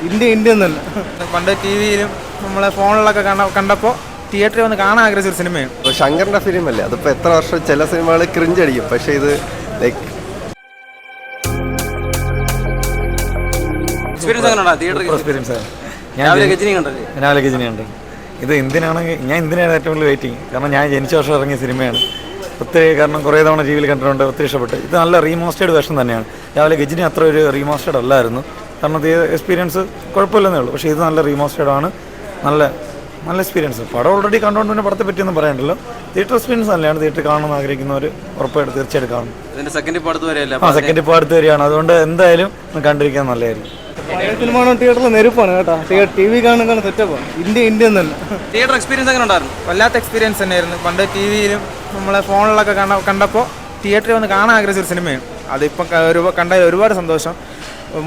India India എന്നല്ല. പണ്ട് T വിയിലും നമ്മളെ ഫോണിലൊക്കെ കണ്ടപ്പോൾ തിയേറ്ററിൽ വന്ന് കാണാൻ ആഗ്രഹിച്ച ഒരു സിനിമയാണ്. ശങ്കറിന്റെ ഫിലിം അല്ലേ, അതിപ്പോൾ എത്ര വർഷം ചില സിനിമകൾ ക്രിഞ്ചടിക്കും, പക്ഷേ ഇത് ലൈക്ക് എക്സ്പീരിയൻസ് രാവിലെ ഗജനി കണ്ടത്. ഇത് എന്തിനാണെങ്കിൽ ഞാൻ എന്തിനാണ് ഏറ്റവും കൂടുതൽ വെയിറ്റിംഗ്, കാരണം ഞാൻ ജനിച്ച വർഷം ഇറങ്ങിയ സിനിമയാണ്. ഒത്തിരി കാരണം കുറേ തവണ ടി വിയിൽ കണ്ടിട്ടുണ്ട്, ഒത്തിരി ഇഷ്ടപ്പെട്ടു. ഇത് നല്ല റീമാസ്റ്റേഡ് വേർഷൻ തന്നെയാണ്. രാവിലെ ഗജനി അത്ര ഒരു റീമാസ്റ്റേഡ് അല്ലായിരുന്നു, കാരണം ഇത് എക്സ്പീരിയൻസ് കുഴപ്പമില്ലെന്നേ ഉള്ളൂ. പക്ഷേ ഇത് നല്ല റീമാസ്റ്റേഡ് ആണ്, നല്ല എക്സ്പീരിയൻസ്. പടം ഓൾറെഡി കണ്ടുകൊണ്ട് പിന്നെ പടത്തെ പറ്റിയൊന്നും പറയണ്ടല്ലോ. തിയേറ്റർ എക്സ്പീരിയൻസ് നല്ലതാണ്. തിയേറ്റർ കാണണമെന്ന് ആഗ്രഹിക്കുന്നവർ ഉറപ്പായിട്ട് തീർച്ചയായിട്ടും കാണും. സെക്കൻഡ് ഇപ്പോൾ അടുത്ത് വരികയാണ്, അതുകൊണ്ട് എന്തായാലും കണ്ടിരിക്കാൻ നല്ലതായിരിക്കും. സിനിമ തിയേറ്ററിൽ നെരുപ്പാണ് കേട്ടോ. ടി വി കാണുന്ന സെറ്റപ്പാണ്. ഇന്ത്യ എന്നല്ല. തിയേറ്റർ എക്സ്പീരിയൻസ് എങ്ങനെ ഉണ്ടായിരുന്നു? വല്ലാത്ത എക്സ്പീരിയൻസ് തന്നെയായിരുന്നു. പണ്ട് ടി വിയിലും നമ്മളെ ഫോണിലൊക്കെ കണ്ടപ്പോൾ തിയേറ്ററിൽ വന്ന് കാണാൻ ആഗ്രഹിച്ച ഒരു സിനിമയാണ്. അതിപ്പം കണ്ടതിൽ ഒരുപാട് സന്തോഷം.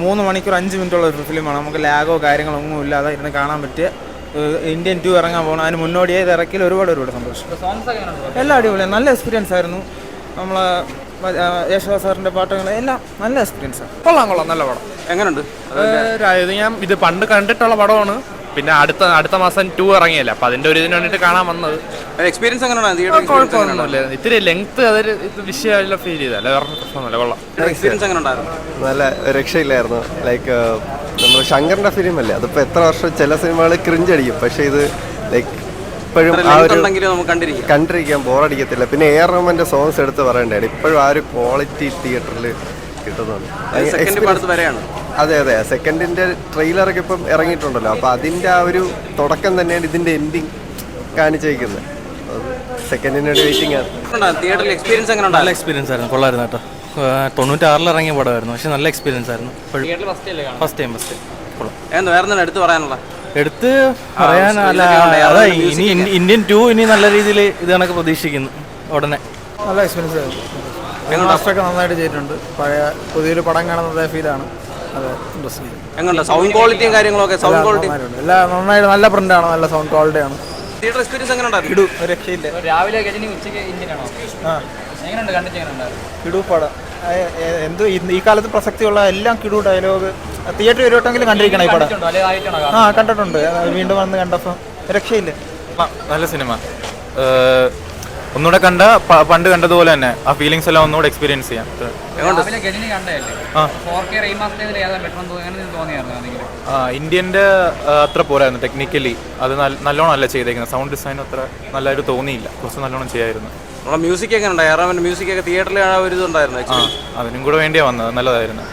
3 മണിക്കൂർ 5 മിനിറ്റുള്ള ഒരു ഫിലിമാണ്. നമുക്ക് ലാഗോ കാര്യങ്ങളോ ഒന്നും ഇല്ലാതെ ഇരുന്ന് കാണാൻ പറ്റിയ ഇന്ത്യൻ 2 ഇറങ്ങാൻ പോകണം. അതിന് മുന്നോടിയായി ഇത് ഇറക്കിയിൽ ഒരുപാട് സന്തോഷം. എല്ലാം അടിപൊളിയാണ്, നല്ല എക്സ്പീരിയൻസ് ആയിരുന്നു. നമ്മളെ യേശുദാസ് സാറിൻ്റെ പാട്ടുകൾ എല്ലാം നല്ല എക്സ്പീരിയൻസാണ്. കൊള്ളാം, നല്ല പടം. എങ്ങനെയുണ്ട്? ഞാൻ ഇത് പണ്ട് കണ്ടിട്ടുള്ള പടമാണ്, പിന്നെ അടുത്ത മാസം 2 ഇറങ്ങിയല്ല, അപ്പൊ അതിന്റെ ഒരു ഇതിന് വേണ്ടിട്ട് കാണാൻ വന്നത്. എക്സ്പീരിയൻസ് എങ്ങനെയാണ്? കുഴപ്പമൊന്നുമില്ല, ഇത്തിരി ലെങ്ത് അതൊരു വിഷയമല്ല ഫീൽ ചെയ്തല്ല, വേറെ പ്രശ്നമൊന്നുമില്ല, കൊള്ളാം. എക്സ്പീരിയൻസ് എങ്ങനെ ഉണ്ടായിരുന്നു? നല്ല രക്ഷയില്ലായിരുന്നു. ലൈക്ക് നമ്മൾ ശങ്കറിന്റെ ഫിലിം അല്ലേ, അതിപ്പോൾ എത്ര വർഷം ചില സിനിമകൾ ക്രിഞ്ചടിക്കും, പക്ഷേ ഇത് ലൈക്ക് ഇപ്പോഴും ആ ഒരു കണ്ടിരിക്കാൻ ബോറടിക്കത്തില്ല. പിന്നെ എ ആർ റഹ്മാന്റെ സോങ്സ് എടുത്ത് പറയണ്ടേ, ഇപ്പോഴും ആ ഒരു ക്വാളിറ്റി തിയേറ്ററിൽ കിട്ടുന്നുണ്ട്. അതെ, സെക്കൻഡിന്റെ ട്രെയിലറൊക്കെ ഇപ്പം ഇറങ്ങിയിട്ടുണ്ടല്ലോ, അപ്പോൾ അതിൻ്റെ ആ ഒരു തുടക്കം തന്നെയാണ് ഇതിന്റെ എൻഡിങ് കാണിച്ചേക്കുന്നത്. സെക്കൻഡിന് വേണ്ടി വെയിറ്റിംഗ് ആണ്. തിയേറ്ററിൽ എക്സ്പീരിയൻസ് എങ്ങനെ? നല്ല എക്സ്പീരിയൻസ് ആയിരുന്നു, കൊള്ളായിരുന്നു കേട്ടോ. 96 ഇറങ്ങിയ പടമായിരുന്നു, പക്ഷെ നല്ല എക്സ്പീരിയൻസ് ആയിരുന്നു. ഫസ്റ്റ് ടൈം വേറെ എടുത്ത് പറയാനുള്ള എടുത്ത് പറയാനല്ല, അതാ ഇനി ഇന്ത്യൻ 2 ഇനി നല്ല രീതിയിൽ ഇത് കണക്ക് പ്രതീക്ഷിക്കുന്നു ഉടനെ. നല്ല എക്സ്പീരിയൻസ് ആയിരുന്നു. മാസ്റ്ററൊക്കെ നന്നായിട്ട് ചെയ്തിട്ടുണ്ട്. പഴയ പുതിയൊരു പടം കാണുന്നത് ഫീലാണ്. അതെ, ഇൻട്രസ്റ്റിംഗ്. സൗണ്ട് ക്വാളിറ്റിയും കാര്യങ്ങളൊക്കെ എല്ലാം നന്നായിട്ട് നല്ല പ്രിന്റാണ്, നല്ല സൗണ്ട് ക്വാളിറ്റിയാണ്. തിയേറ്റർ എക്സ്പീരിയൻസ് എങ്ങനെ ഉണ്ടായിരുന്നു? ഒരു രക്ഷയില്ല. രാവിലെ ഗജനി ഉച്ചയ്ക്ക് ഇന്ത്യനാണോ? എങ്ങനെയുണ്ട്? കണ്ടിട്ട് കിടു പടം. എന്തോ ഈ കാലത്ത് പ്രസക്തിയുള്ള എല്ലാം കിടു ഡയലോഗ്. തിയേറ്ററിൽ ഒരു വട്ടമെങ്കിലും കണ്ടിരിക്കണം ഈ പടം. കണ്ടിട്ടുണ്ട്, വീണ്ടും വന്ന് കണ്ടപ്പോൾ രക്ഷയില്ല. നല്ല സിനിമ. ഒന്നുകൂടെ പണ്ട് കണ്ടതുപോലെ തന്നെ ആ ഫീലിങ്സ് എല്ലാം ഒന്നുകൂടെ എക്സ്പീരിയൻസ് ചെയ്യാം. ഇന്ത്യൻ്റെ അത്ര പോരായിരുന്നു ടെക്നിക്കലി, അത് നല്ലോണം അല്ല ചെയ്തേക്കുന്നത്. സൗണ്ട് ഡിസൈൻ അത്ര നല്ലതായിട്ട് തോന്നിയില്ല, കുറച്ച് നല്ലോണം ചെയ്യായിരുന്നു. മ്യൂസിക് ഒക്കെ ഉണ്ടായിരുന്നു. മ്യൂസിക് ഒക്കെ തിയേറ്ററിൽ ആ ഒരു ഇതുണ്ടായിരുന്നു, അതിനും കൂടെ വേണ്ടിയാണ് വന്നത്, നല്ലതായിരുന്നു.